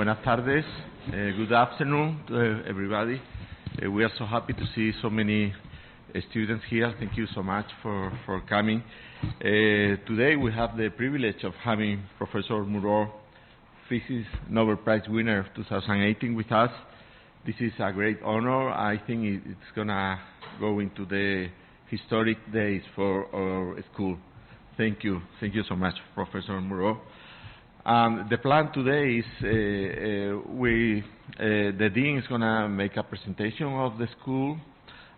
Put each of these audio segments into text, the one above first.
Buenas tardes. Good afternoon to everybody. We are so happy to see so many students here. Thank you so much for coming. Today we have the privilege of having Professor Mourou, Physics Nobel Prize winner of 2018 with us. This is a great honor. I think it's going to go into the historic days for our school. Thank you. Thank you so much, Professor Mourou. The plan today is the dean is going to make a presentation of the school,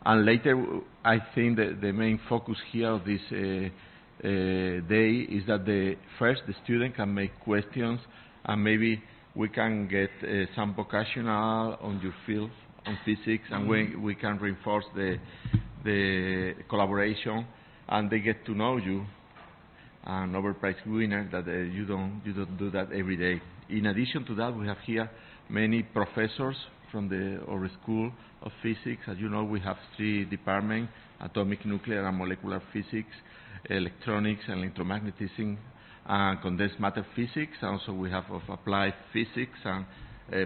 and later I think that the main focus here of this day is that the student can make questions, and maybe we can get some vocational on your field on physics, and we can reinforce the collaboration, and they get to know you. Nobel Prize winner, that you don't do that every day. In addition to that, we have here many professors from our School of Physics. As you know, we have 3 departments: atomic, nuclear, and molecular physics, electronics, and electromagnetism, and condensed matter physics. Also, we have of applied physics and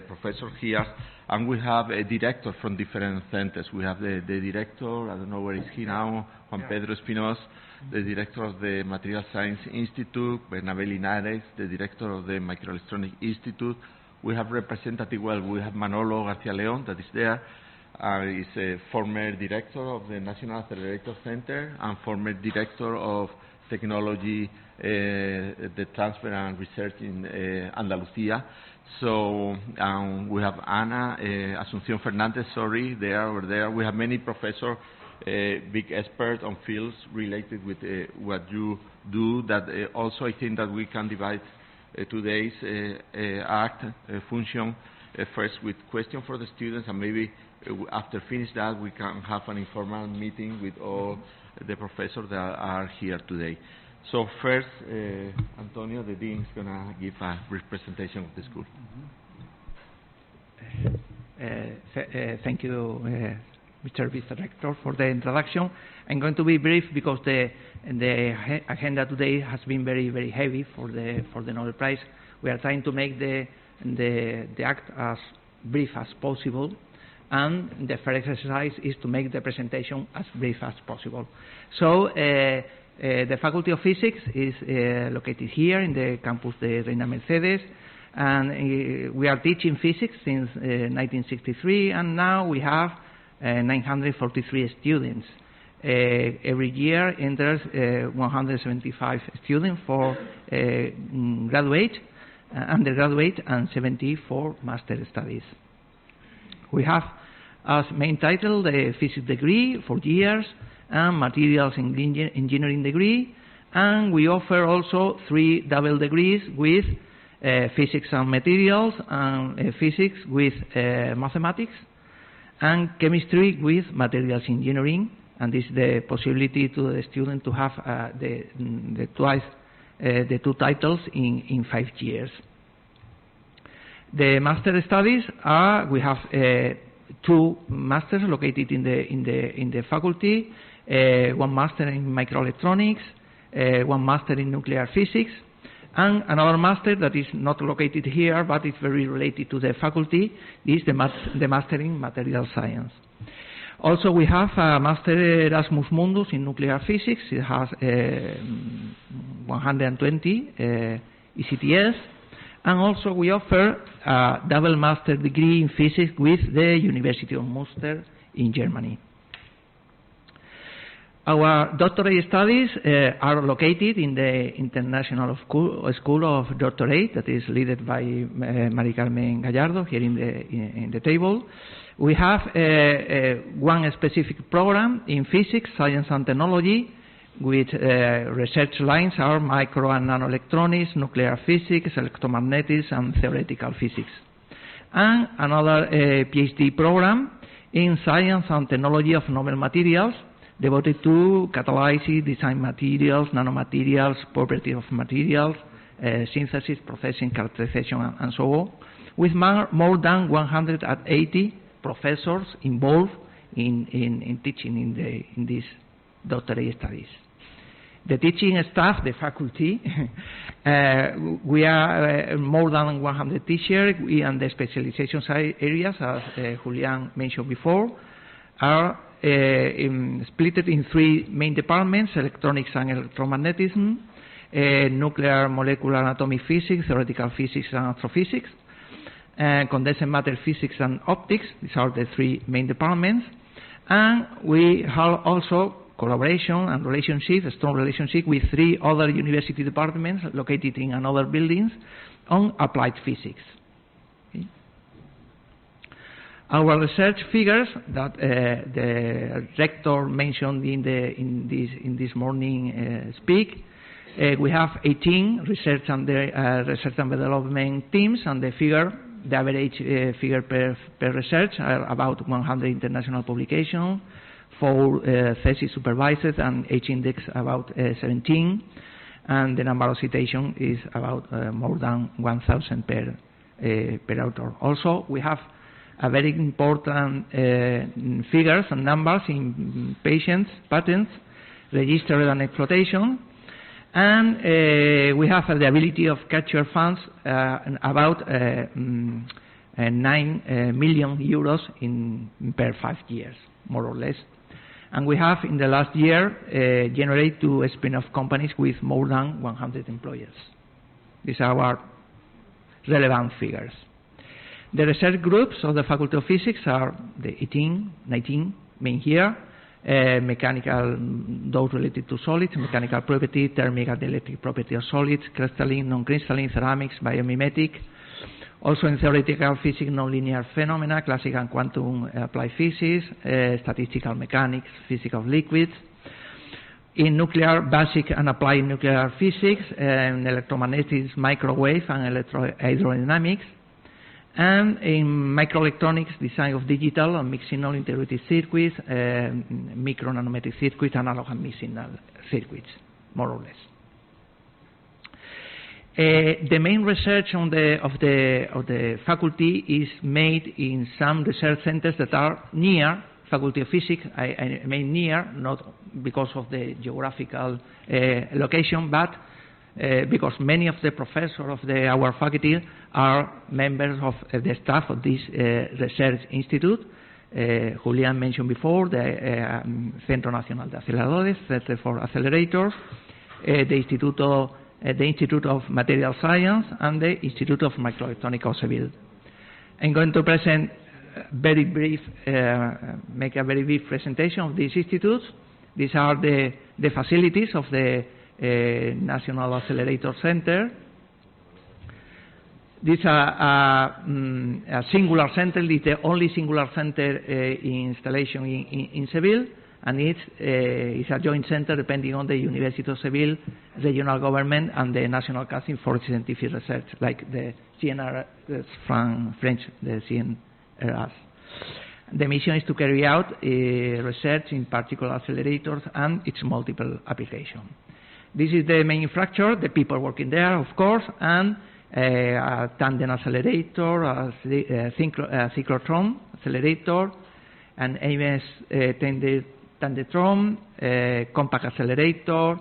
professor here, and we have a director from different centers. We have the director, I don't know where is he now, Juan Pedro Espinosa, the director of the Material Science Institute, Bernabé Linares, the director of the Microelectronics Institute. We have representative, we have Manolo García León, that is there, is a former director of the National Accelerator Center and former director of technology, the transfer and research in Andalusia. So we have Ana, Asunción Fernández, over there. We have many professors, big experts on fields related with what you do, that also I think that we can divide today's function first with questions for the students, and maybe after finish that we can have an informal meeting with all the professors that are here today. So first, Antonio, the dean, is going to give a brief presentation of the school. Thank you, Mr. Vice Rector, for the introduction. I'm going to be brief because the agenda today has been very, very heavy for the Nobel Prize. We are trying to make the act as brief as possible, and the first exercise is to make the presentation as brief as possible. So the Faculty of Physics is located here in the campus de Reina Mercedes, and we are teaching physics since 1963, and now we have 943 students. Every year enters 175 students for graduate, undergraduate, and 70 for master studies. We have as main title the physics degree, 4 years, and materials engineering degree, and we offer also 3 double degrees with physics and materials, and physics with mathematics, and chemistry with materials engineering, and this is the possibility to the student to have the 2 titles in 5 years. The master studies are, we have 2 masters located in the faculty, 1 master in microelectronics, 1 master in nuclear physics, and another master that is not located here but is very related to the faculty is the master in material science. Also, we have a master Erasmus Mundus in nuclear physics. It has 120 ECTS, and also we offer a double master degree in physics with the University of Münster in Germany. Our doctorate studies are located in the International School of Doctorate, that is led by Mari Carmen Gallardo here in the table. We have one specific program in physics, science and technology, with research lines are micro and nanoelectronics, nuclear physics, electromagnetics, and theoretical physics. And another PhD program in science and technology of novel materials, devoted to catalysis, design materials, nanomaterials, properties of materials, synthesis, processing, characterization, and so on, with more than 180 professors involved in teaching in these doctorate studies. The teaching staff, the faculty, we are more than 100 teachers, and the specialization areas, as Julian mentioned before, are split in 3 main departments: electronics and electromagnetism, nuclear molecular and atomic physics, theoretical physics and astrophysics, condensed matter physics and optics. These are the 3 main departments. And we have also collaboration and relationship, a strong relationship with 3 other university departments located in another buildings on applied physics. Okay. Our research figures that the rector mentioned in this morning speak. We have 18 research and development teams, and the average figure per research are about 100 international publications, 4 thesis supervisors, and H-index about 17, and the number of citations is about more than 1,000 per author. Also, we have a very important figures and numbers in patents, registered and exploitation, and we have the ability of capture funds about 9 million euros per 5 years, more or less. And we have, in the last year, generated 2 spin-off companies with more than 100 employees. These are our relevant figures. The research groups of the Faculty of Physics are the 19 main here. Mechanical, those related to solids, mechanical property, thermic and electric property of solids, crystalline, non-crystalline, ceramics, biomimetic. Also in theoretical physics, nonlinear phenomena, classical and quantum applied physics, statistical mechanics, physics of liquids. In nuclear, basic and applied nuclear physics, electromagnetics, microwave, and electrohydrodynamics. And in microelectronics, design of digital and mixed signal integrated circuits, micro nanometric circuits, analog and mixed signal circuits, more or less. The main research of the faculty is made in some research centers that are near Faculty of Physics. I mean near, not because of the geographical location, but because many of the professors of our faculty are members of the staff of this research institute. Julian mentioned before the Centro Nacional de Aceleradores, Center for Accelerators, the Institute of Material Science, and the Institute of Microelectronics of Seville. I'm going to present make a very brief presentation of these institutes. These are the facilities of the National Accelerator Center. This is a singular center. It's the only singular center installation in Seville, and it's a joint center depending on the University of Seville, regional government, and the National Council for Scientific Research, like the CNRS from French, the CNRS. The mission is to carry out research in particular accelerators and its multiple applications. This is the main infrastructure, the people working there, of course, and a tandem accelerator, a cyclotron accelerator, an AMS tandetron, compact accelerator,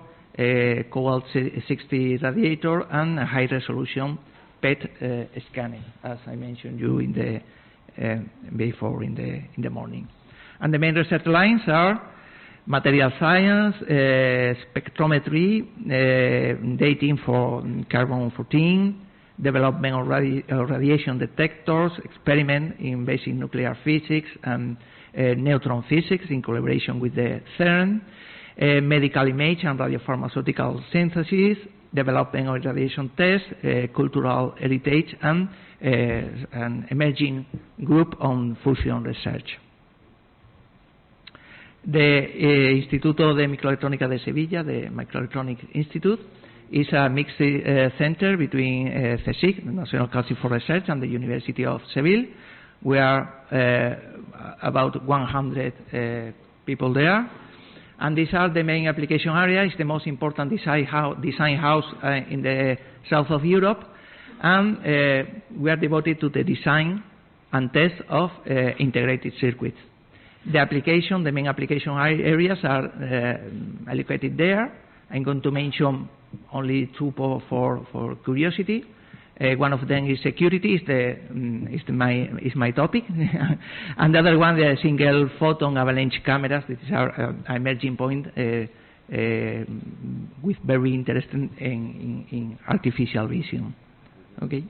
cobalt 60 radiator, and a high-resolution PET scanning, as I mentioned you in the before in the morning. And the main research lines are material science, spectrometry, dating for carbon-14, development of radiation detectors, experiment in basic nuclear physics and neutron physics in collaboration with the CERN, medical image and radiopharmaceutical synthesis, development of radiation tests, cultural heritage, and an emerging group on fusion research. The Instituto de Microelectrónica de Sevilla, the Microelectronics Institute, is a mixed center between CSIC, the National Council for Research, and the University of Seville. We are about 100 people there. And these are the main application areas. It's the most important design house in the south of Europe. And we are devoted to the design and test of integrated circuits. The main application areas are allocated there. I'm going to mention only two for curiosity. One of them is security, is my topic, and the other one, the single photon avalanche cameras. This is our emerging point with very interest in artificial vision. Okay.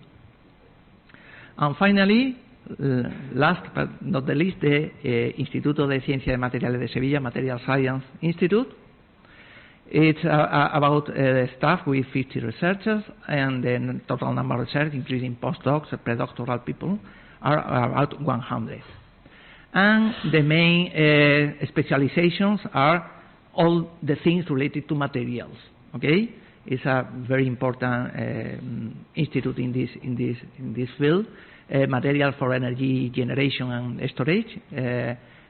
And finally, last but not the least, the Instituto de Ciencia de Materiales de Sevilla, Material Science Institute. It's about staff with 50 researchers, and the total number of research, including postdocs and predoctoral people, are about 100. And the main specializations are all the things related to materials. Okay, it's a very important institute in this field. Material for energy generation and storage.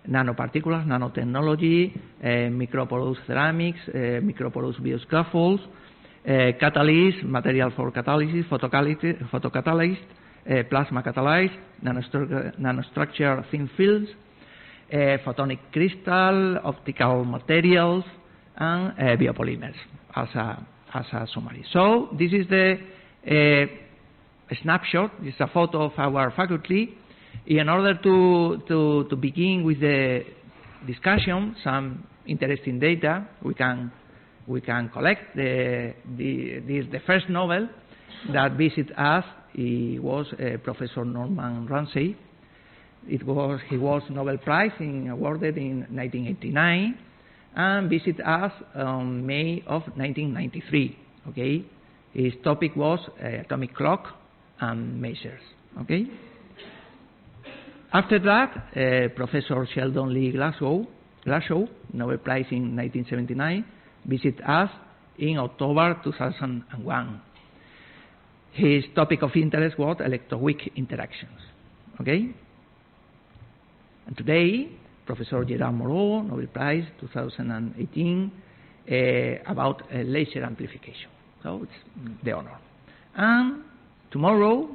Nanoparticles, nanotechnology, microporous ceramics, microporous bioscaffolds, catalysts, material for catalysis, photocatalyst, plasma catalyst, nanostructure thin films, photonic crystal, optical materials, and biopolymers as a summary. So this is the snapshot. This is a photo of our faculty. In order to begin with the discussion, some interesting data we can collect. The first Nobel that visited us, he was Professor Norman Ramsay. He was Nobel Prize awarded in 1989 and visited us on May of 1993. Okay, his topic was atomic clock and measures. Okay. After that, Professor Sheldon Lee Glasgow, Nobel Prize in 1979, visited us in October 2001. His topic of interest was electroweak interactions. Okay? And today, Professor Gerard Mourou, Nobel Prize 2018, about laser amplification. So it's the honor. And tomorrow,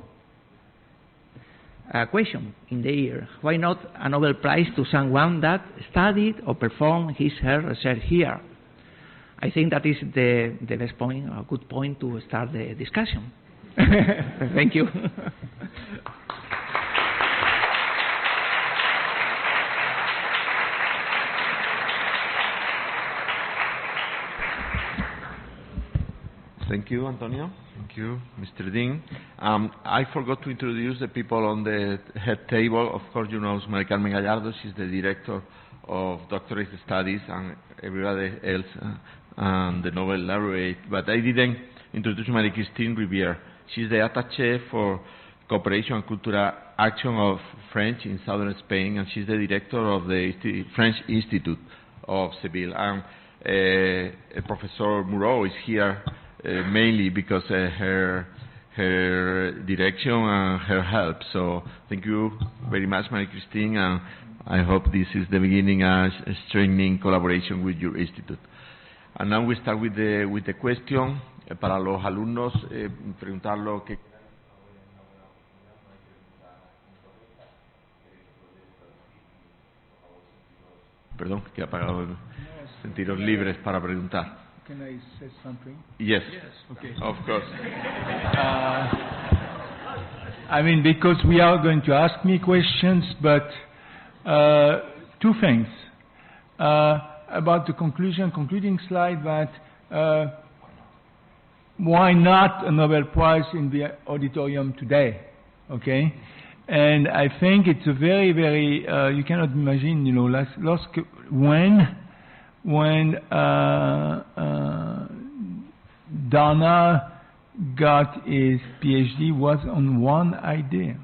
a question in the ear: why not a Nobel Prize to someone that studied or performed her research here? I think that is the best point, a good point to start the discussion. Thank you. Thank you, Antonio. Thank you, Mr. Dean. I forgot to introduce the people on the head table. Of course, you know María Carmen Gallardo. She's the director of doctorate studies, and everybody else, the Nobel laureate. But I didn't introduce Marie-Christine Rivière. She's the attaché for cooperation and cultural action of French in southern Spain, and she's the director of the French Institute of Seville. And Professor Mourou is here mainly because her direction and her help. So thank you very much, Marie-Christine, and I hope this is the beginning of a strengthening collaboration with your institute. And now we start with the question. Para los alumnos, preguntar lo que... Perdón, que he apagado. Sentiros libres para preguntar. Can I say something? Yes. Yes. Okay. Of course. I mean, because we are going to ask me questions, but two things. About the concluding slide, that why not a Nobel Prize in the auditorium today? Okay? And I think it's a very, very, you cannot imagine, you know, when Donna got his PhD was on one idea.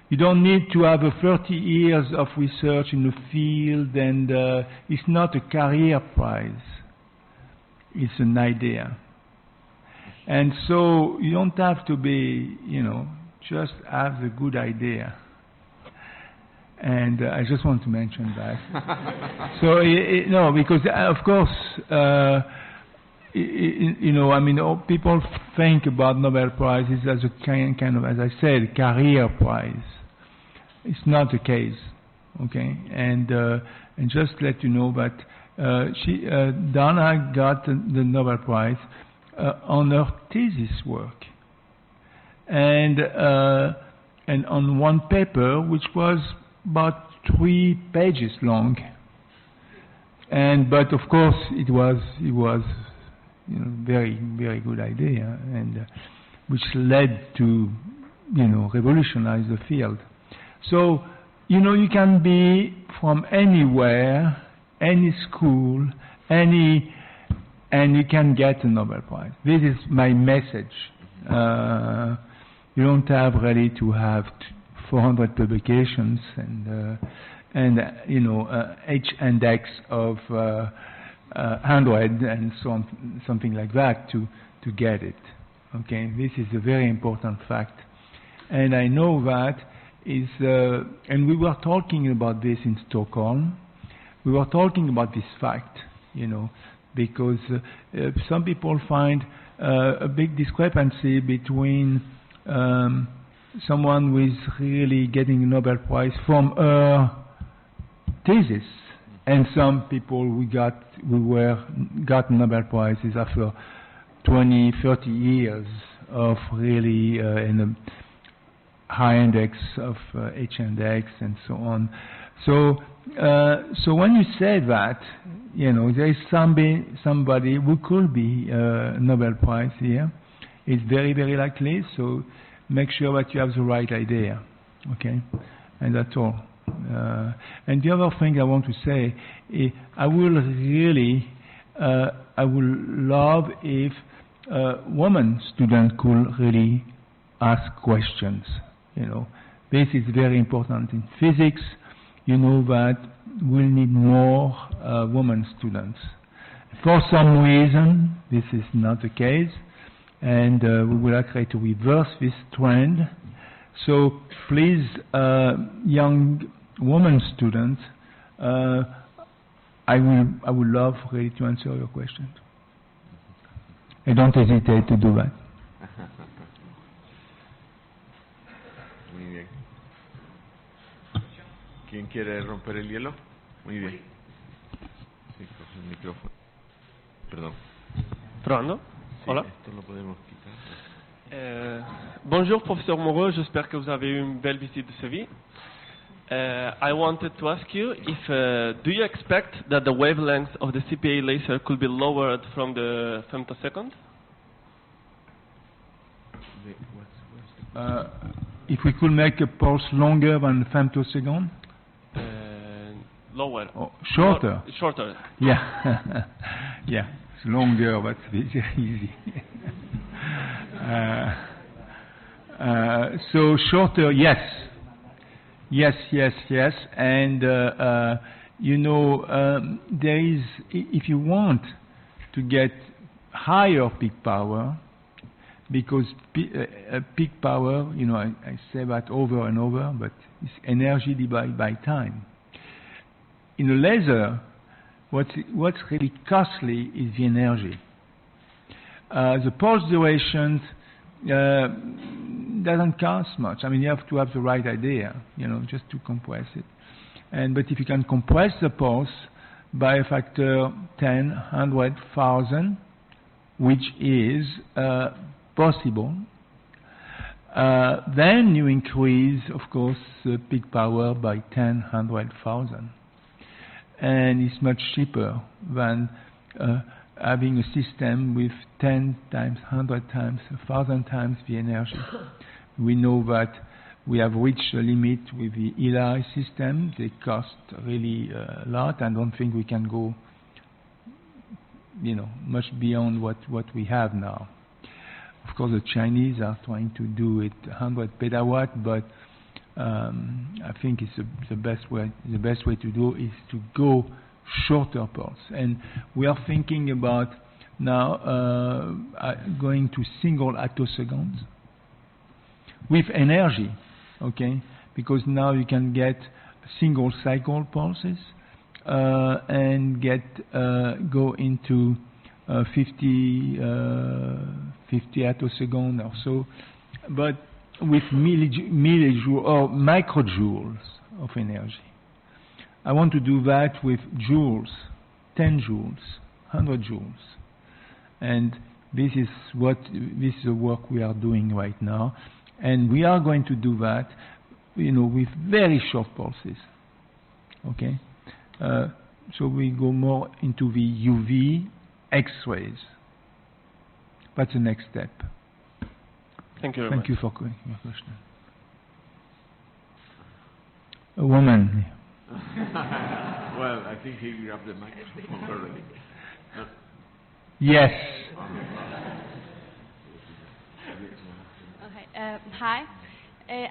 You don't need to have 30 years of research in the field, and it's not a career prize. It's an idea. And so you don't have to be, you know, just have a good idea. And I just want to mention that. So, no, because of course, you know, I mean, people think about Nobel Prizes as a kind of, as I said, career prize. It's not the case. Okay, and just to let you know that Donna got the Nobel Prize on her thesis work, and on one paper which was about 3 pages long, but of course it was very, very good idea, and which led to revolutionize the field. So you can be from anywhere, any school, and you can get a Nobel Prize. This is my message. You don't have really to have 400 publications and H-index of 100 and so on, something like that to get it. Okay, this is a very important fact, and I know that is. And we were talking about this in Stockholm. We were talking about this fact, because some people find a big discrepancy between someone who is really getting a Nobel Prize from a thesis, and some people who got Nobel Prizes after 20, 30 years of really in a high index of H-index and so on. So when you say that, there is somebody who could be a Nobel Prize here. It's very, very likely. So make sure that you have the right idea. Okay, and that's all. And the other thing I want to say, I would love if women students could really ask questions. This is very important in physics. That we'll need more women students. For some reason, this is not the case, and we will try to reverse this trend. So please, young women students, I would love really to answer your questions. And don't hesitate to do that. Muy bien. ¿Quién quiere romper el hielo? Muy bien. Sí, coge el micrófono. Perdón. Probando. Sí, Hola. esto lo podemos quitar. Bonjour, professeur Mourou. J'espère que vous avez eu une belle visite de Séville. I wanted to ask you if do you expect that the wavelength of the CPA laser could be lowered from the femtosecond? If we could make a pulse longer than femtosecond? Lower. Oh, shorter? Shorter. Yeah. Yeah, it's longer, but it's easy. So shorter, yes. Yes, and there is, if you want to get higher peak power, because peak power, I say that over and over, but it's energy divided by time. In a laser, what's really costly is the energy. The pulse duration doesn't cost much. I mean, you have to have the right idea, just to compress it. But if you can compress the pulse by a factor 10, 100,000, which is possible, then you increase, of course, the peak power by 10, 100,000. And it's much cheaper than having a system with 10 times, 100 times, 1,000 times the energy. We know that we have reached a limit with the Eli system. They cost really a lot. I don't think we can go, much beyond what we have now. Of course, the Chinese are trying to do it 100 petawatt, but I think it's the best way. The best way to do is to go shorter pulse, and we are thinking about now going to single attoseconds with energy, okay? Because now you can get single cycle pulses and go into 50 attoseconds or so, but with millijoule or microjoules of energy. I want to do that with joules, 10 joules, 100 joules. And this is the work we are doing right now. And we are going to do that, with very short pulses. Okay? So we go more into the UV X-rays. That's the next step. Thank you very much. Thank you for your question. A woman. Well, I think he grabbed the microphone already. No. Yes. Okay. Hi.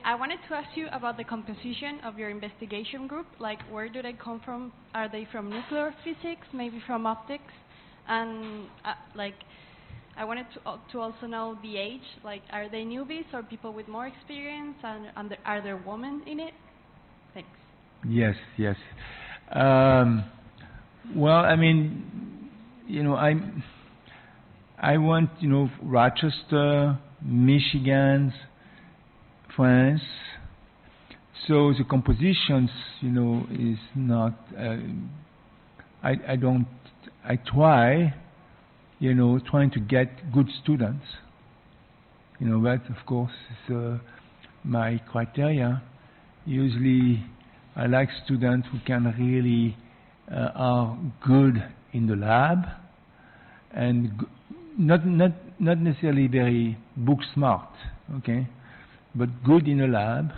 I wanted to ask you about the composition of your investigation group. Like, where do they come from? Are they from nuclear physics, maybe from optics? And, I wanted to also know the age. Like, are they newbies or people with more experience? And are there women in it? Thanks. Yes. Well, I mean, I want, Rochester, Michigan, France. So the compositions, is not. I try, trying to get good students. That of course is my criteria. Usually, I like students who can really are good in the lab, and not necessarily very book smart, okay, but good in the lab.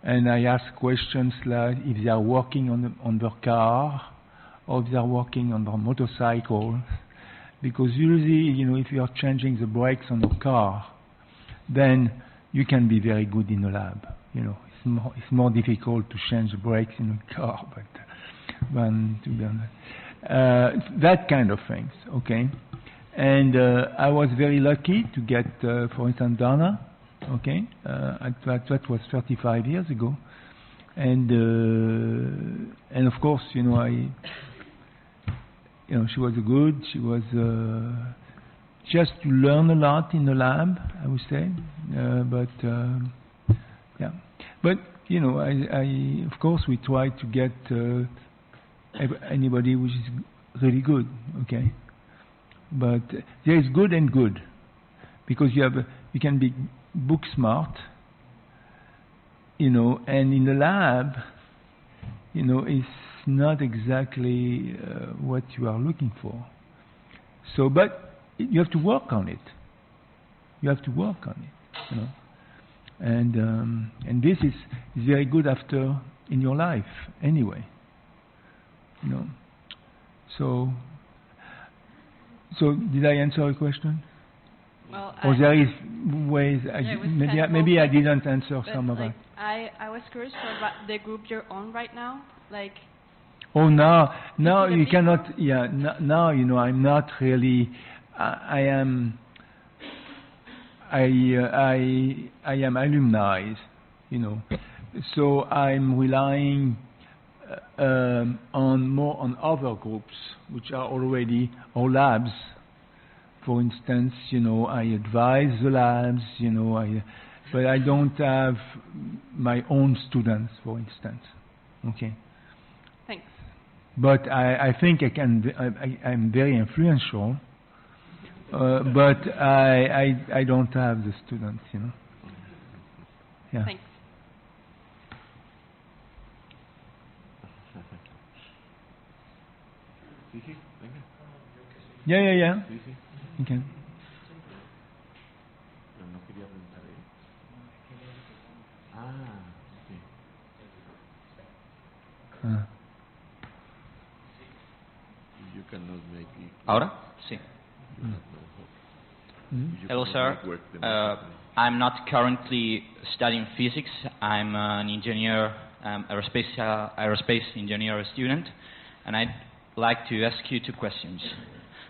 And I ask questions like if they are working on their car or if they are working on their motorcycle, because usually, if you are changing the brakes on your car, then you can be very good in the lab. It's more difficult to change the brakes in a car, but to be honest, that kind of things, okay. And I was very lucky to get, for instance, Donna, okay. That was 35 years ago, and of course, she was good. She was just to learn a lot in the lab, I would say, yeah. But I of course we try to get anybody which is really good, okay. But there is good and good, because you can be book smart, and in the lab, it's not exactly what you are looking for. So, but you have to work on it. And this is very good after in your life anyway. So did I answer your question? Well, or there is ways maybe I didn't answer some of it. I was curious for the group you're on right now, like. Oh, now you cannot. Group? Yeah, now I'm not really. I am alumni, so I'm relying on other groups which are already or labs. For instance, I advise the labs, but I don't have my own students, for instance. Okay. Thanks. But I think I'm very influential. But I don't have the students, Yeah. Thanks. Yeah. Okay. You cannot make it. ¿Ahora? Sí. Hello, sir. I'm not currently studying physics. I'm an engineer, aerospace engineer student, and I'd like to ask you two questions.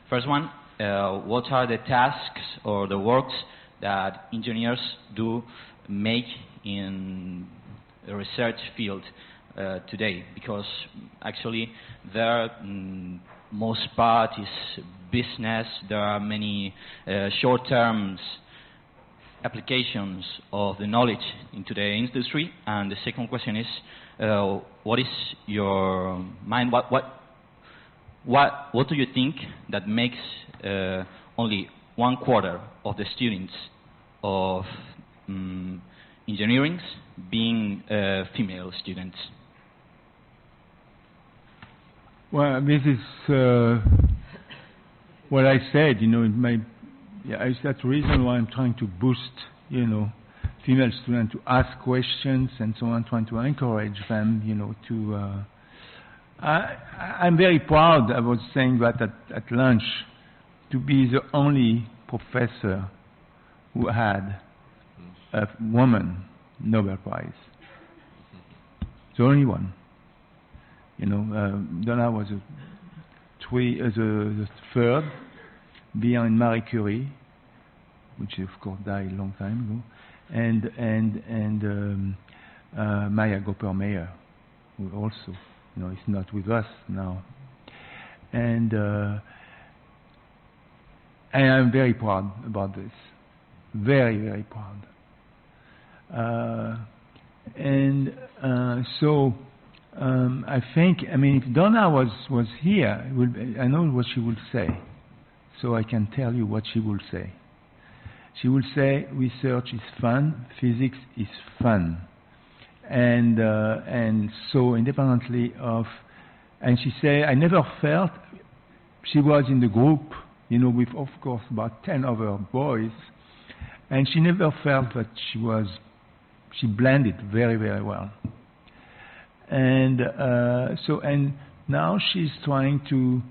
First one, what are the tasks or the works that engineers do make in the research field today? Because actually their most part is business. There are many short-term applications of the knowledge into the industry? And the second question is, what is your mind? What do you think that makes only 1/4 of the students of engineering being female students? Well, this is what I said, in my, it's that reason why I'm trying to boost, female students to ask questions and so on, trying to encourage them, to, I'm very proud, I was saying that at lunch, to be the only professor who had a woman Nobel Prize. The only one. Donna was the third, behind Marie Curie, which of course died a long time ago, and Maya Gopper-Mayer, who also, is not with us now. And I'm very proud about this. Very, very proud. So I think, if Donna was here, I know what she would say. So I can tell you what she will say. She will say, research is fun, physics is fun. And so independently of, and she said, I never felt, she was in the group, with of course about 10 other boys, and she never felt that she blended very, very well. And and now she's trying to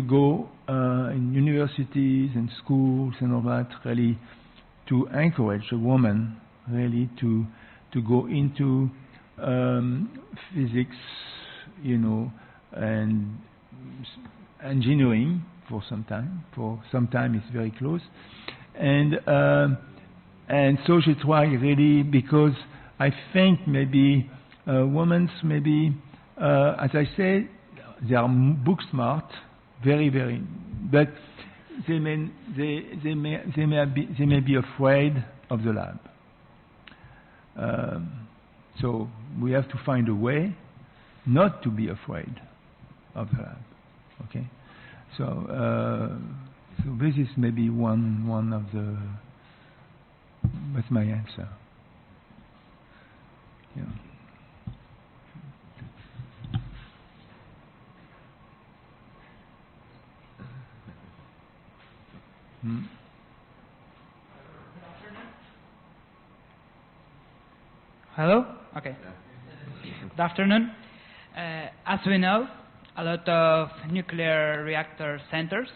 go in universities and schools and all that, really to encourage a woman really to go into physics, and engineering for some time. For some time it's very close. And so she tried really, because I think maybe women, maybe, as I said, they are book smart, very, very, but they may be afraid of the lab. So we have to find a way not to be afraid of the lab. Okay, so this is maybe one of the. That's my answer. Yeah. Hello? Okay. Good afternoon. As we know, a lot of nuclear reactor centers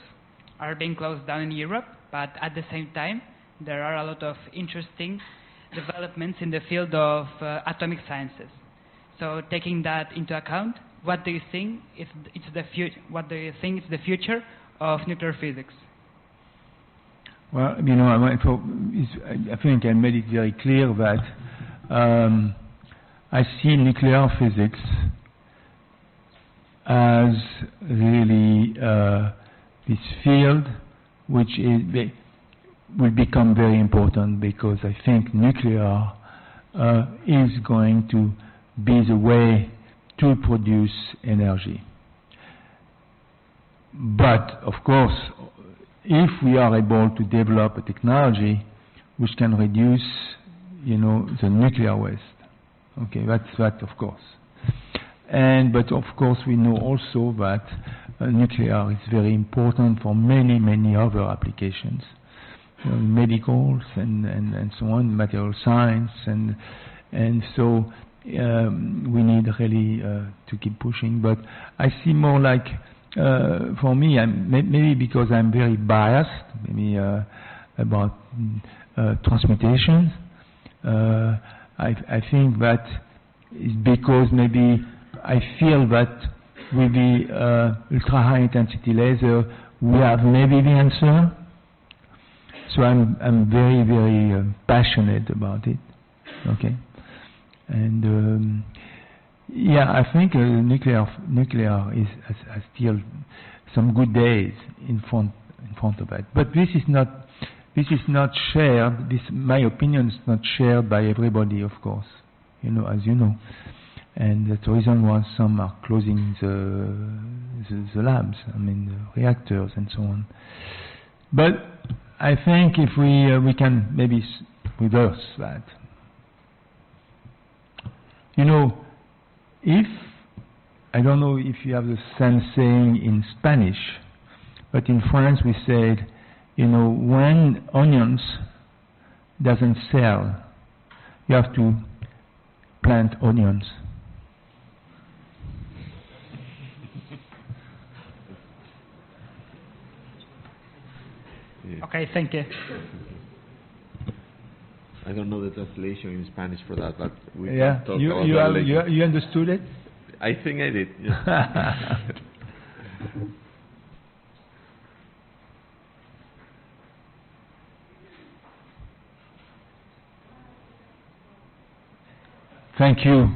are being closed down in Europe, but at the same time, there are a lot of interesting developments in the field of atomic sciences. So, taking that into account, what do you think is the future of nuclear physics? Well, I think I made it very clear that I see nuclear physics as really this field which will become very important, because I think nuclear is going to be the way to produce energy. But, of course, if we are able to develop a technology which can reduce, the nuclear waste, okay, that's that, of course. But of course, we know also that nuclear is very important for many, many other applications, medicals and so on, material science, and so we need really to keep pushing. But I see more like, for me, maybe because I'm very biased, maybe about transmutation. I think that is because maybe I feel that with the ultra high intensity laser we have maybe the answer. So I'm very, very passionate about it. Okay, and yeah, I think nuclear has still some good days in front of it. But this is not this is not shared, my opinion is not shared by everybody, of course, as you know. And that's the reason why some are closing the labs, the reactors and so on. But I think if we can maybe reverse that. If, I don't know if you have the same saying in Spanish, but in France we said, when onions doesn't sell, you have to plant onions. Okay, thank you. I don't know the translation in Spanish for that, but we yeah, can talk about that later. You understood it? I think I did. Yes. Thank you.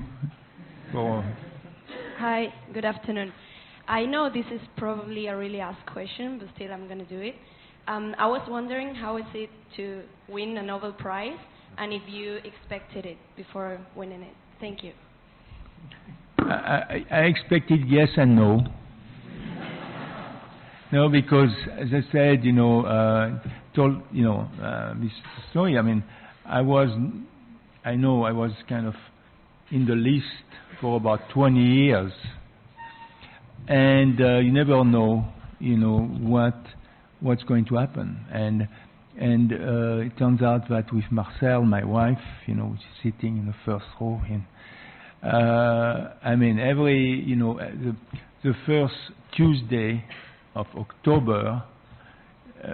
Hi, good afternoon. I know this is probably a really asked question, but still I'm going to do it. I was wondering how is it to win a Nobel Prize, and if you expected it before winning it. Thank you. I expected yes and no. No, because as I said, this story. I was kind of in the list for about 20 years, and you never know, what's going to happen. And it turns out that with Marcel, my wife, which is sitting in the first row, the first Tuesday of October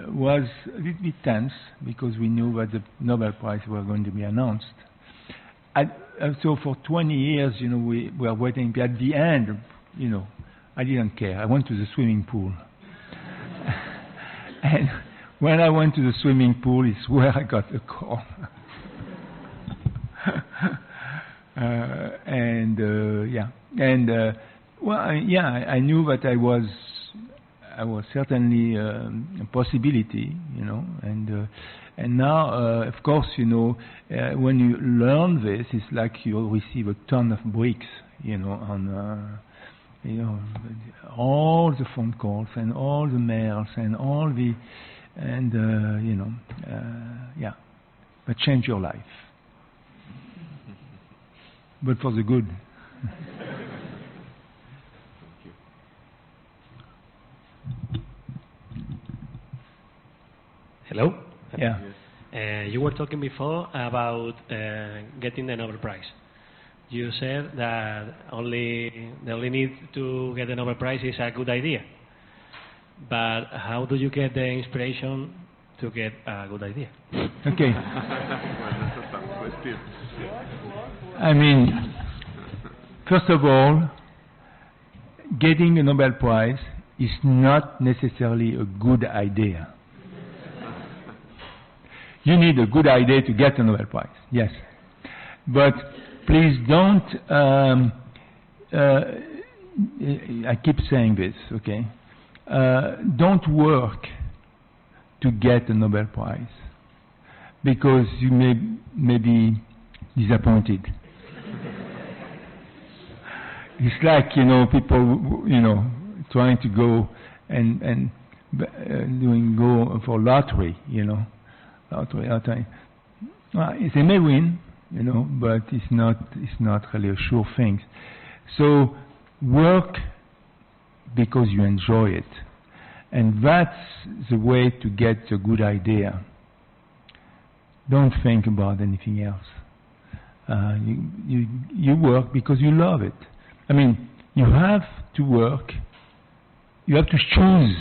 was a little bit tense because we knew that the Nobel Prize were going to be announced. So for 20 years, we were waiting. At the end, I didn't care. I went to the swimming pool. And when I went to the swimming pool, it's where I got the call. I knew that I was certainly a possibility, and now, of course, when you learn this, it's like you receive a ton of bricks, on all the phone calls and all the mails and all the, but change your life, but for the good. Hello? Yeah. You were talking before about getting the Nobel Prize. You said that the only need to get the Nobel Prize is a good idea. But how do you get the inspiration to get a good idea? Okay. First of all, getting a Nobel Prize is not necessarily a good idea. You need a good idea to get a Nobel Prize, yes. But please don't, I keep saying this, okay? Don't work to get a Nobel Prize because you may be disappointed. It's like, people, trying to go and go for lottery, lottery. Well, they may win, but it's not really a sure thing. So work because you enjoy it, and that's the way to get a good idea. Don't think about anything else. You work because you love it. You have to work. You have to choose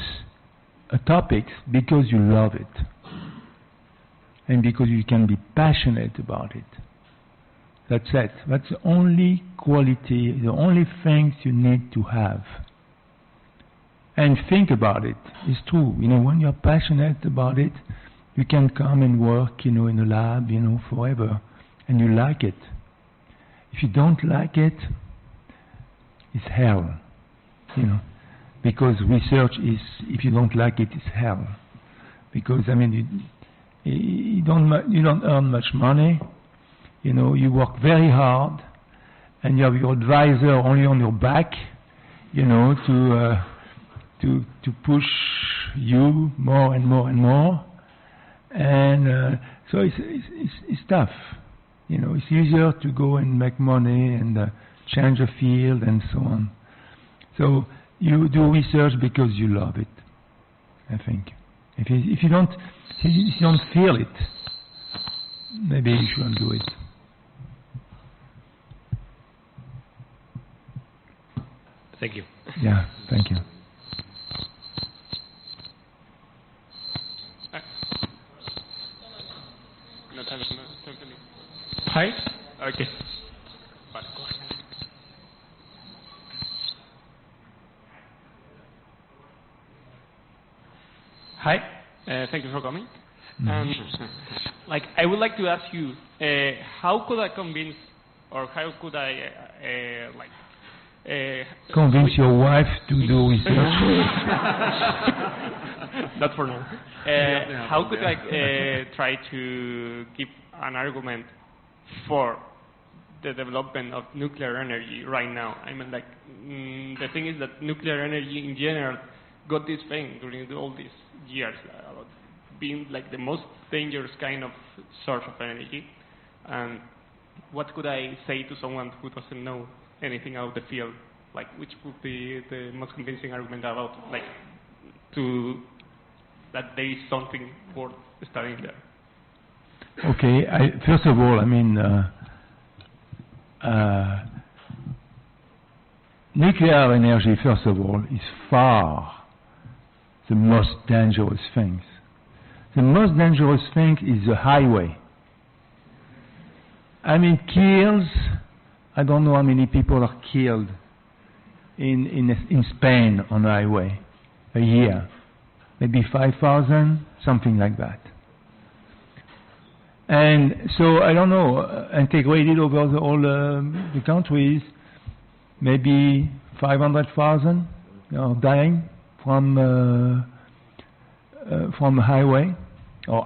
a topic because you love it. And because you can be passionate about it. That's it. That's the only quality, the only things you need to have. And think about it. It's true. When you're passionate about it, you can come and work, in a lab, forever. And you like it. If you don't like it, it's hell. Because research is, if you don't like it, it's hell. Because, You don't earn much money. You work very hard, and you have your advisor only on your back, to push you more and more and more. And so it's tough. It's easier to go and make money and change a field and so on. So you do research because you love it, I think. If you don't feel it, maybe you shouldn't do it. Thank you. Yeah, thank you. Hi. Okay. Hi. Thank you for coming. I would like to ask you, how could I convince, or how could I, convince your wife to do research? Not for now. How could I try to give an argument for the development of nuclear energy right now? I mean, the thing is that nuclear energy in general got this fame during all these years about being the most dangerous kind of source of energy. And what could I say to someone who doesn't know anything about the field? Which would be the most convincing argument about that there is something worth studying there? Okay, first of all, I mean, nuclear energy, first of all, is far the most dangerous thing. The most dangerous thing is the highway. I mean, kills, I don't know how many people are killed in Spain on the highway a year. Maybe 5,000, something like that. And so, I don't know, integrated over all the countries, maybe 500,000 are dying from highway or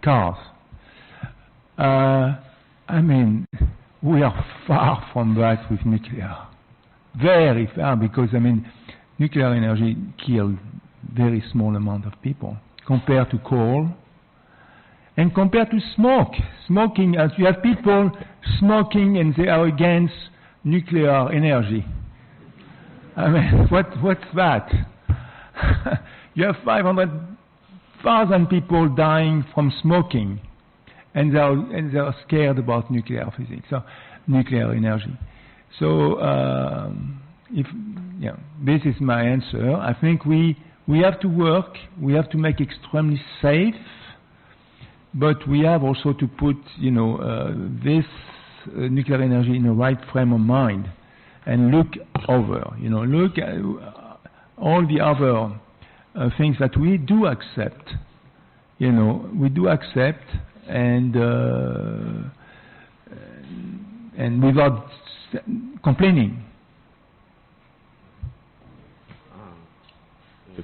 cars. I mean, we are far from that with nuclear. Very far, because, I mean, nuclear energy killed very small amount of people compared to coal and compared to smoke. Smoking, as you have people smoking and they are against nuclear energy. I mean, what's that? You have 500,000 people dying from smoking, and they are scared about nuclear physics, so nuclear energy. So, this is my answer. I think we have to work. We have to make extremely safe, but we have also to put, this nuclear energy in the right frame of mind and look over. Look at all the other things that we do accept. We do accept, and without complaining.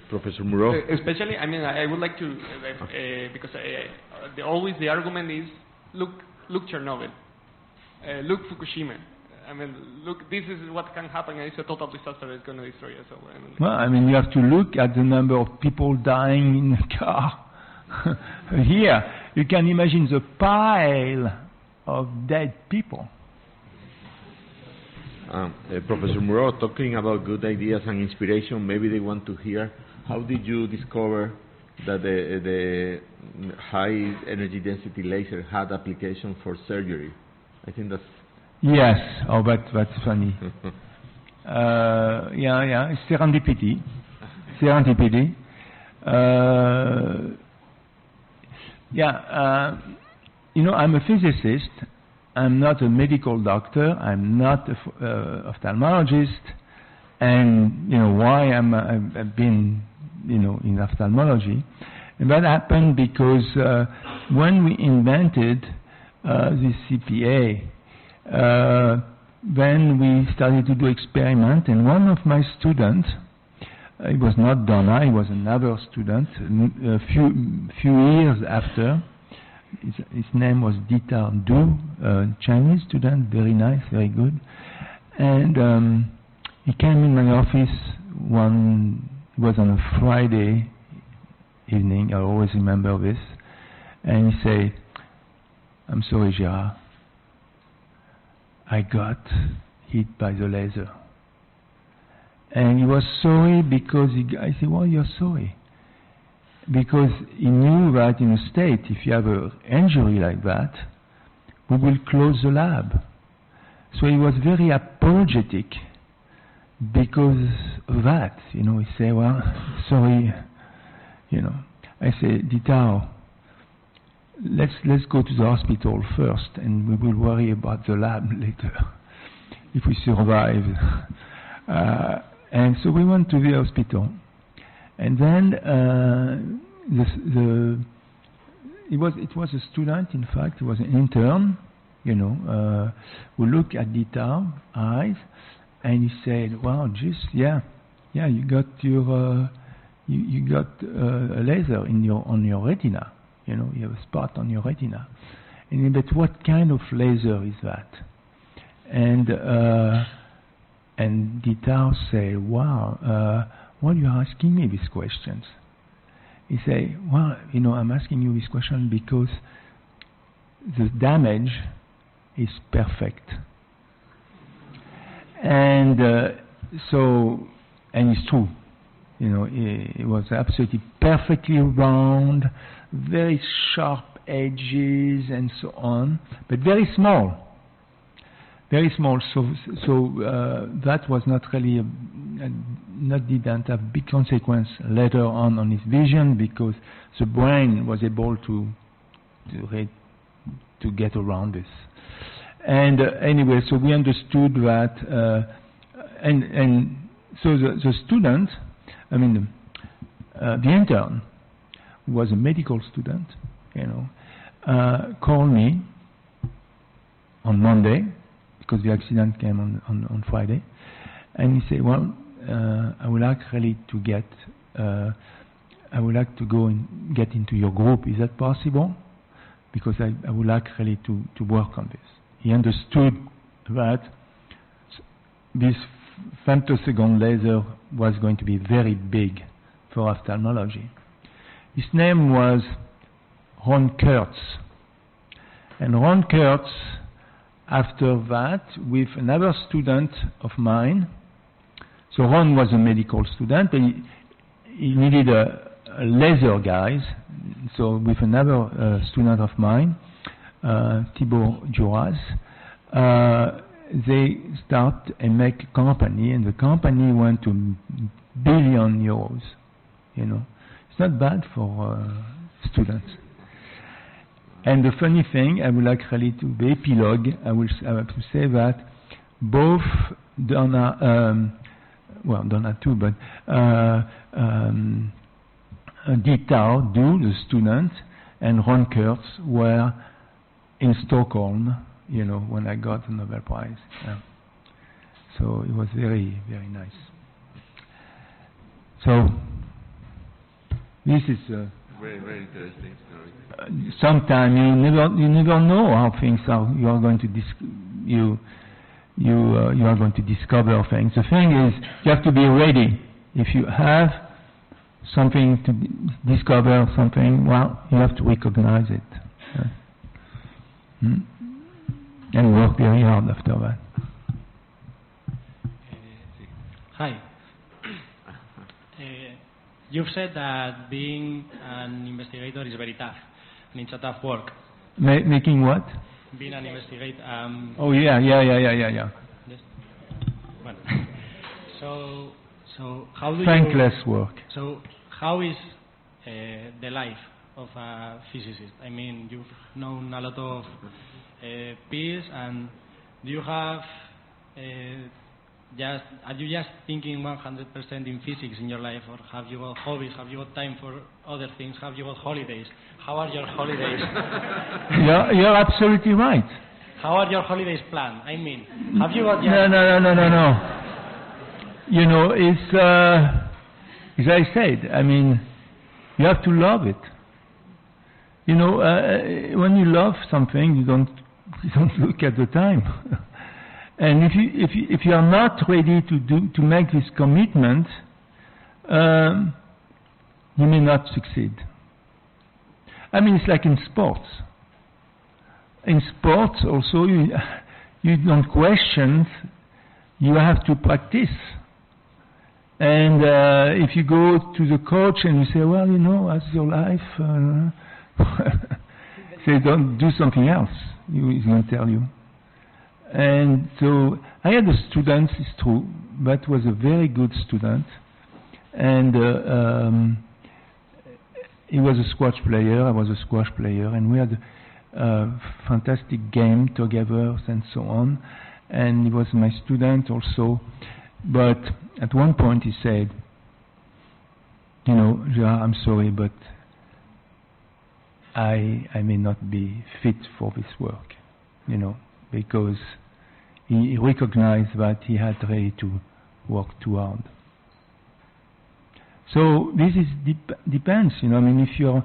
Professor Mourou. Especially, I mean, I would like to, because always the argument is, look Chernobyl, look Fukushima. I mean, look, this is what can happen, and it's a total disaster. It's going to destroy us. So, I mean, you have to look at the number of people dying in a car. Here, you can imagine the pile of dead people. Professor Mourou, talking about good ideas and inspiration, maybe they want to hear, how did you discover that the high energy density laser had application for surgery? I think that's... Yes, that's funny. It's serendipity. I'm a physicist. I'm not a medical doctor. I'm not an ophthalmologist. And why I've been in ophthalmology. And that happened because when we invented the CPA, then we started to do experiment, and one of my students it was not Donna, it was another student, a few years after. His name was Dita Du, a Chinese student, very nice, very good. And he came in my office it was on a Friday evening, I always remember this, and he said, "I'm sorry, Gerard, I got hit by the laser." And he was sorry because I said, "Why you're sorry?" Because he knew that in the States, if you have an injury like that, we will close the lab. So he was very apologetic because of that. He said, "Well, sorry, I said, Ditao, let's go to the hospital first, and we will worry about the lab later, if we survive." And so we went to the hospital. And then it was a student, in fact, it was an intern, who looked at Dita's eyes, and he said, "Wow, just you got your you got a laser on your retina. You have a spot on your retina." And but what kind of laser is that? And Dita said, "Wow, why are you asking me these questions?" He said, "Well, I'm asking you this question because the damage is perfect." And and it's true. It was absolutely perfectly round, very sharp edges and so on, but very small. Very small, so that was not really didn't have big consequence later on his vision, because the brain was able to get around this. And anyway, so we understood that, and so the student, the intern, who was a medical student, called me on Monday, because the accident came on Friday, and he said, "Well, I would like really to get, I would like to go and get into your group. Is that possible? Because I would like really to work on this." He understood that this femtosecond laser was going to be very big for ophthalmology. His name was Ron Kurtz, and Ron Kurtz, after that, with another student of mine, so Ron was a medical student, but he needed a laser guys, so with another student of mine, Thibaut Duras, they start and make a company, and the company went to €1 billion. It's not bad for students. And the funny thing, I would like really to the epilogue, I have to say that both Donna, Donna too, but Dita Du, the student, and Ron Kurtz were in Stockholm, when I got the Nobel Prize. So it was very, very nice. So this is very, very interesting story. Sometimes you never know how things are. You are going to you are going to discover things. The thing is, you have to be ready. If you have something to discover something, well, you have to recognize it. And work very hard after that. Hi. You've said that being an investigator is very tough, and it's a tough work. Making what? Being an investigator. Oh yeah. Yes. Well, so how do thankless work. So how is the life of a physicist? I mean, you've known a lot of peers, and do you have are you just thinking 100% in physics in your life, or have you got hobbies? Have you got time for other things? Have you got holidays? How are your holidays? You're absolutely right. How are your holidays planned? I mean, have you got... No. It's as I said, I mean, you have to love it. You know, when you love something, you don't look at the time. And if you are not ready to make this commitment, you may not succeed. I mean, it's like in sports. In sports also, you don't question, you have to practice. And if you go to the coach and you say, well, you know, how's your life? Say, don't do something else. He's going to tell you. And so I had a student, it's true, but was a very good student. And he was a squash player, I was a squash player, and we had a fantastic game together and so on. And he was my student also. But at one point he said, you know, Gerard, I'm sorry, but I may not be fit for this work, you know, because he recognized that he had really to work too hard. So this is depends, you know. I mean, if you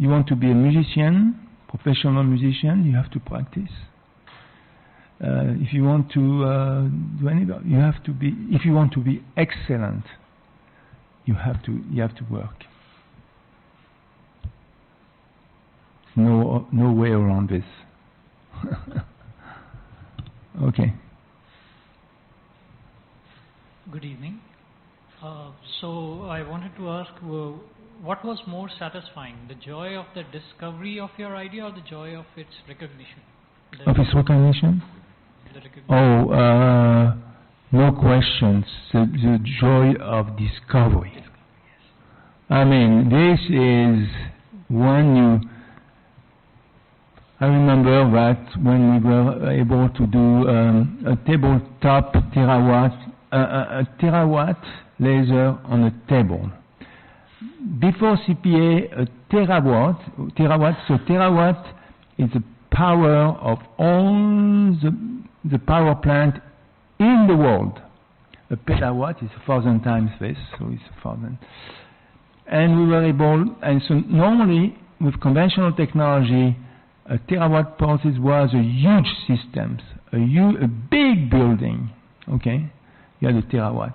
want to be a musician, professional musician, you have to practice. If you want to do anything, you have to be. If you want to be excellent, you have to work. No way around this. Okay. Good evening. So I wanted to ask, what was more satisfying, the joy of the discovery of your idea or the joy of its recognition? Of its recognition? Oh, no questions. The joy of discovery. I mean, this is when you... I remember that when we were able to do a tabletop a terawatt laser on a table. Before CPA, a terawatt, so terawatt is the power of all the power plant in the world. A petawatt is 1,000 times this, so it's 1,000. And we were able, and so normally with conventional technology, a terawatt process was a huge system, a big building, okay? You had a terawatt.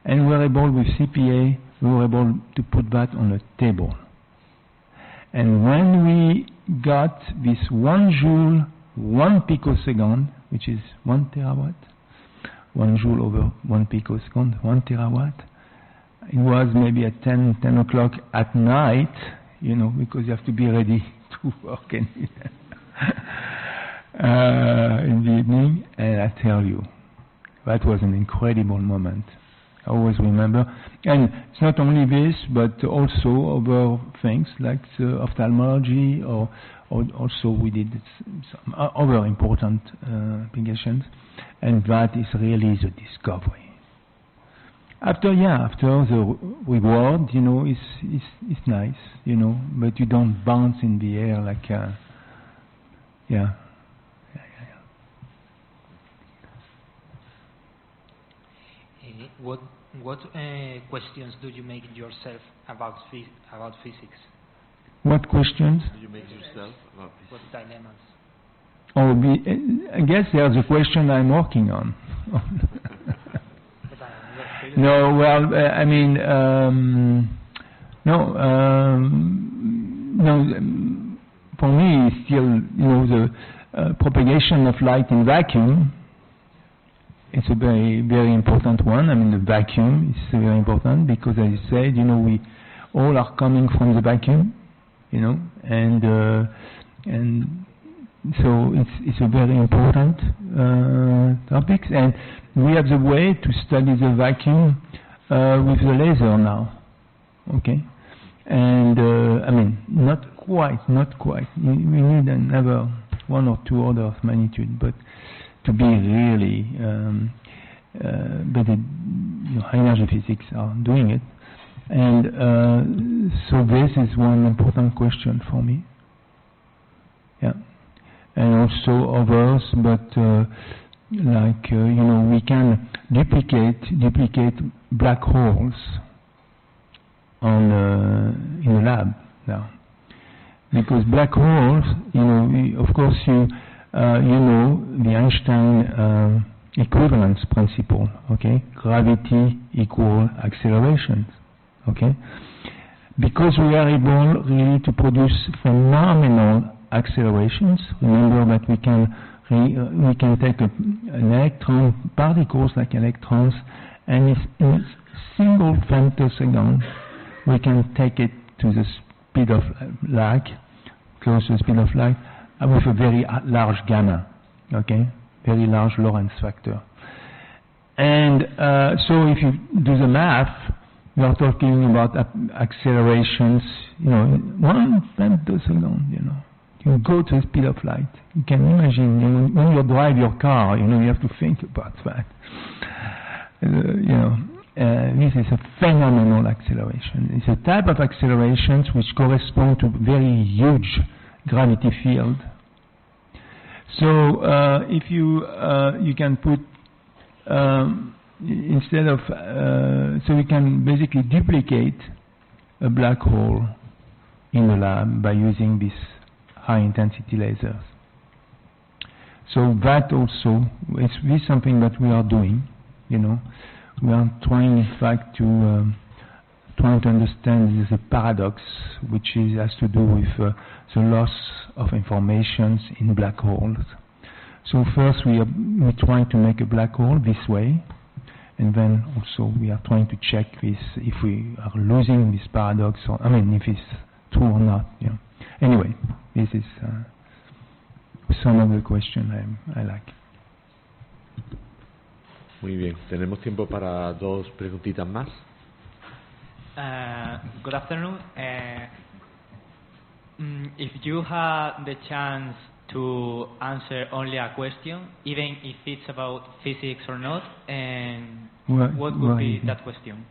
And we were able, with CPA, we were able to put that on a table. And when we got this 1 joule, 1 picosecond, which is 1 terawatt, 1 joule over 1 picosecond, 1 terawatt, it was maybe at 10 o'clock at night, you know, because you have to be ready to work in the evening, and I tell you, that was an incredible moment. I always remember. And it's not only this, but also other things like ophthalmology, or also we did some other important applications, and that is really the discovery. After the reward, you know, is nice, you know, but you don't bounce in the air like, yeah. What questions do you make yourself about physics? What questions do you make yourself about physics? What dilemmas? Oh, I guess there's a question I'm working on. No, well, I mean, for me, still, you know, the propagation of light in vacuum. It's a very, very important one. I mean, the vacuum is very important because, as you said, you know, we all are coming from the vacuum, you know, and so it's a very important topic. And we have the way to study the vacuum with the laser now, okay? And I mean, not quite. We need another 1 or 2 orders of magnitude, but to be really, but high energy physics are doing it, and so this is one important question for me. Yeah, and also others, but like you know, we can duplicate black holes in the lab now. Because black holes, of course, you know the Einstein equivalence principle, okay? Gravity equal accelerations, okay? Because we are able really to produce phenomenal accelerations. Remember that we can take an electron, particles like electrons, and in a single femtosecond, we can take it to the speed of light, close to the speed of light, with a very large gamma, okay? Very large Lorentz factor. And so if you do the math, we are talking about accelerations, in 1 femtosecond, You go to the speed of light. You can imagine, when you drive your car, you have to think about that. This is a phenomenal acceleration. It's a type of accelerations which correspond to very huge gravity field. So if you can put instead of so we can basically duplicate a black hole in the lab by using these high intensity lasers. So that also is something that we are doing. We are trying, in fact, to understand this paradox, which has to do with the loss of information in black holes. So first we try to make a black hole this way, and then also we are trying to check this if we are losing this paradox, or if it's true or not. Anyway, this is some of the questions I like. Muy bien, tenemos tiempo para 2 preguntitas más. Good afternoon. If you had the chance to answer only a question, even if it's about physics or not, and what would be that question?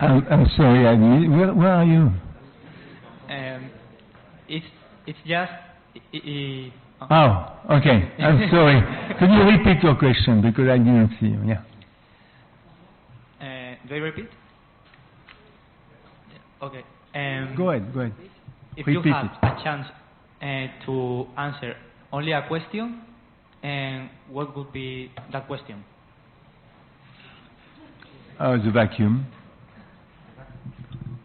I'm sorry, where are you? It's just... Oh, okay. I'm sorry. Could you repeat your question, because I didn't see you? Yeah. Do I repeat? Okay. Go ahead. If you have a chance to answer only a question, what would be that question? The vacuum.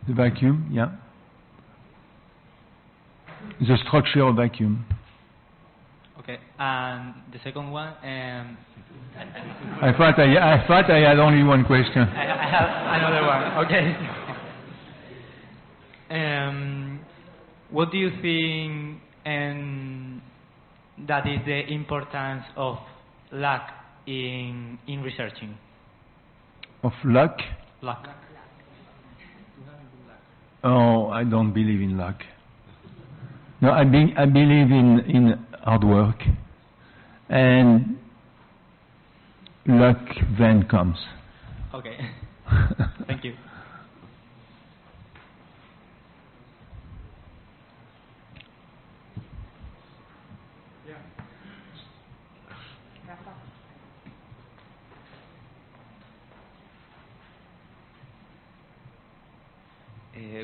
The vacuum, yeah. The structure of vacuum. Okay, and the second one. I thought I had only one question. I have another one. Okay. What do you think that is the importance of luck in researching? Of luck? Luck. Oh, I don't believe in luck. No, I believe in hard work, and luck then comes. Okay. Thank you.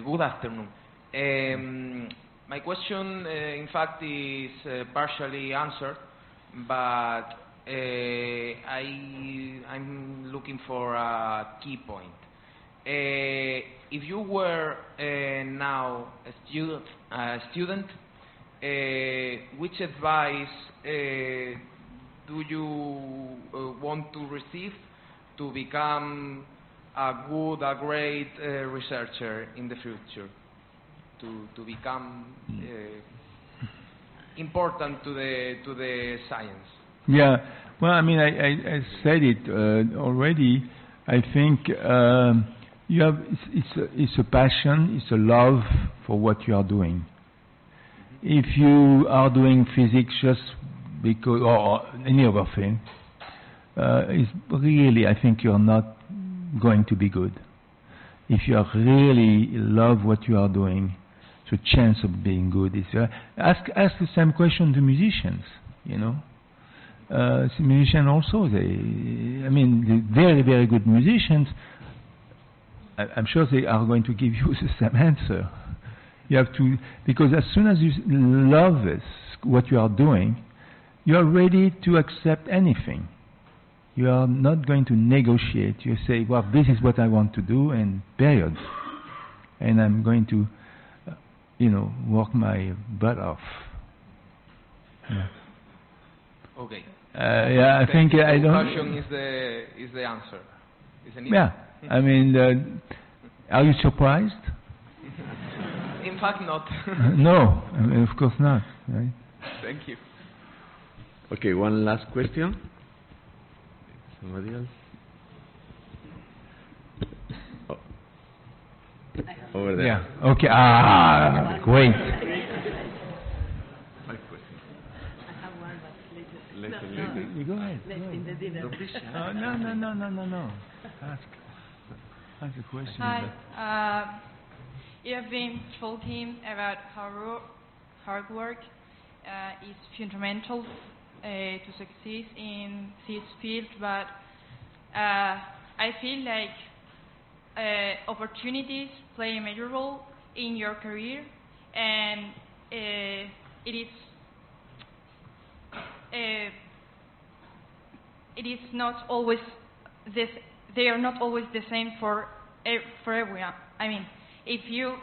Good afternoon. My question, in fact, is partially answered, but I'm looking for a key point. If you were now a student, which advice do you want to receive to become a great researcher in the future? To become important to the science. Yeah, well, I said it already. I think you have it's a passion, it's a love for what you are doing. If you are doing physics just because, or any other thing, it's really, I think you're not going to be good. If you really love what you are doing, the chance of being good is ask the same question to musicians. Musicians also, the very, very good musicians I'm sure they are going to give you the same answer. You have to, because as soon as you love this, what you are doing, you are ready to accept anything. You are not going to negotiate. You say, well, this is what I want to do, and period. And I'm going to, work my butt off. Yeah. Okay. I think I don't. Passion is the answer, isn't it? Yeah. I mean, are you surprised? In fact, not. No, I mean, of course not. Right? Thank you. Okay, one last question. Somebody else? Oh. Over there. Yeah. Okay. Great. Later. You go ahead. No. Ask a question. Hi. You have been talking about how hard work is fundamental to succeed in this field, but I feel like opportunities play a major role in your career, and it is not always this. They are not always the same for everyone. I mean, if you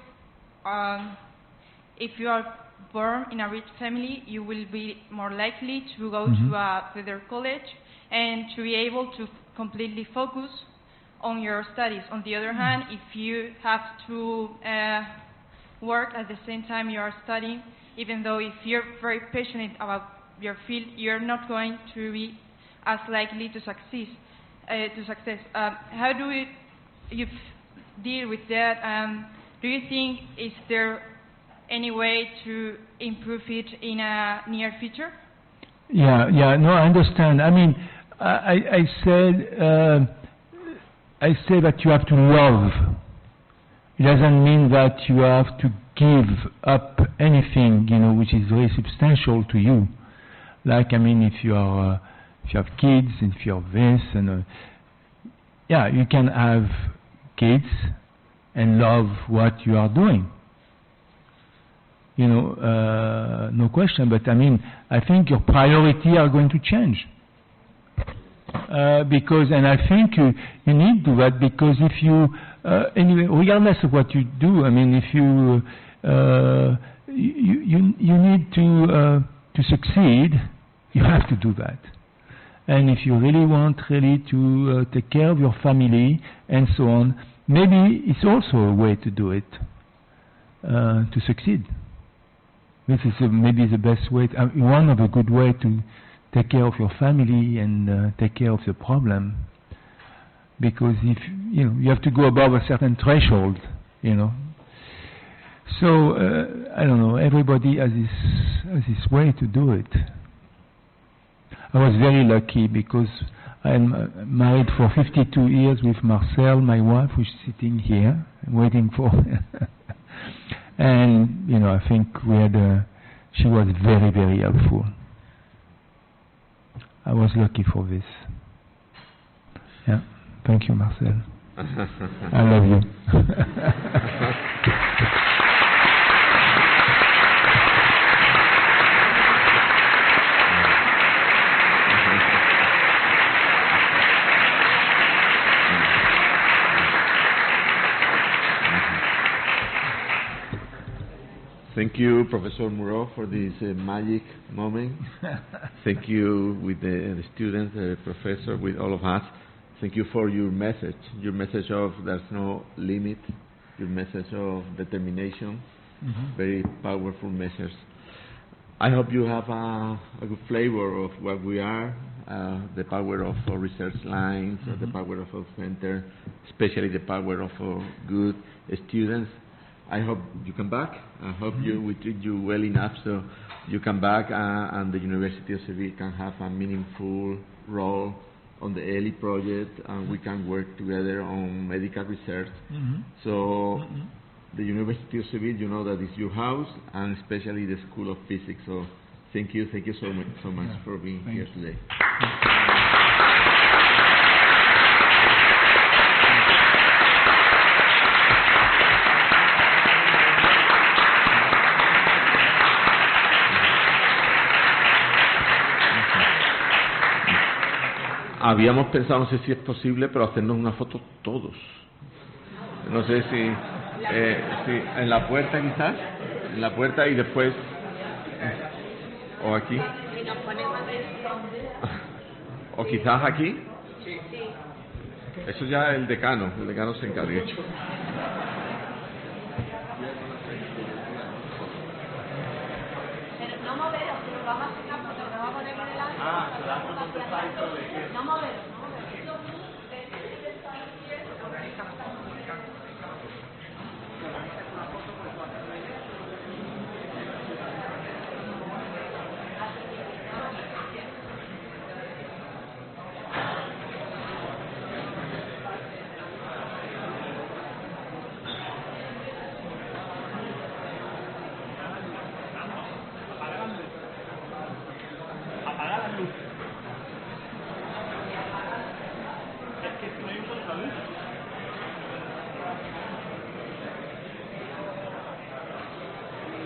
are born in a rich family, you will be more likely to go to a better college and to be able to completely focus on your studies. On the other hand, if you have to work at the same time you are studying, even though if you're very passionate about your field, you're not going to be as likely to succeed. How do you deal with that? Do you think is there any way to improve it in a near future? Yeah. No, I understand. I mean, I say that you have to love. It doesn't mean that you have to give up anything, which is very substantial to you. Like, I mean, if you have kids, and if you have this, and you can have kids and love what you are doing. No question. But I mean, I think your priority are going to change. And I think you need to do that, because if you, anyway, regardless of what you do, I mean, if you need to succeed, you have to do that. And if you really want to take care of your family and so on, maybe it's also a way to do it, to succeed. This is maybe the best way, one of a good way to take care of your family and take care of the problem. Because if you have to go above a certain threshold, So I don't know. Everybody has his way to do it. I was very lucky because I'm married for 52 years with Marcel, my wife, who's sitting here waiting for. And I think she was very, very helpful. I was lucky for this. Yeah. Thank you, Marcel. I love you. Thank you, Professor Mourou, for this magic moment. Thank you with the students, the professor, with all of us. Thank you for your message of there's no limit, your message of determination, very powerful message. I hope you have a good flavor of what we are, the power of our research lines, the power of our center, especially the power of our good students. I hope you come back. I hope we treat you well enough so you come back and the University of Seville can have a meaningful role on the ELI project, and we can work together on medical research. So the University of Seville, that is your house, and especially the School of Physics. So thank you so much for being here today. habíamos pensado, no sé si es posible, pero hacernos una foto todos. No sé si en la puerta quizás, en la puerta y después, o aquí, o quizás aquí. Eso ya el decano se encarga. No moveros, pero vamos a hacer una foto, que vamos a poner por delante. No moveros,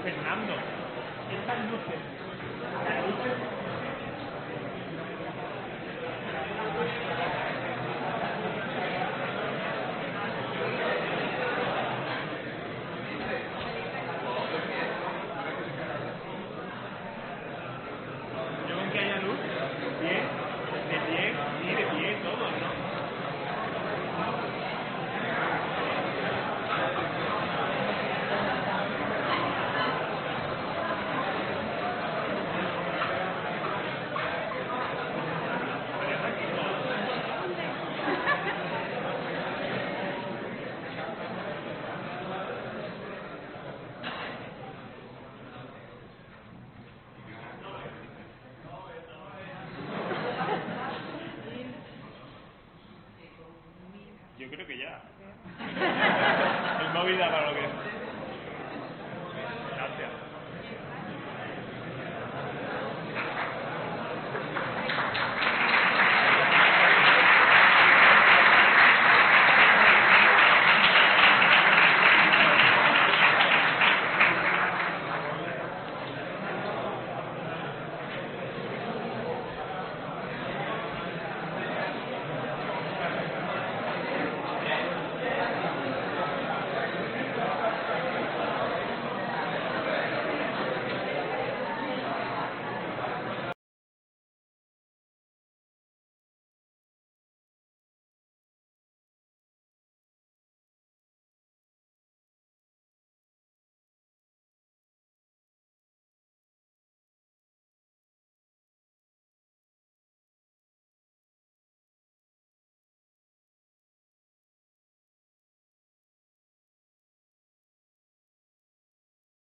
Fernando, estas luces. Yo con que haya luz, bien, de pie, todo, ¿no? Yo creo que ya. El móvil da para lo que es.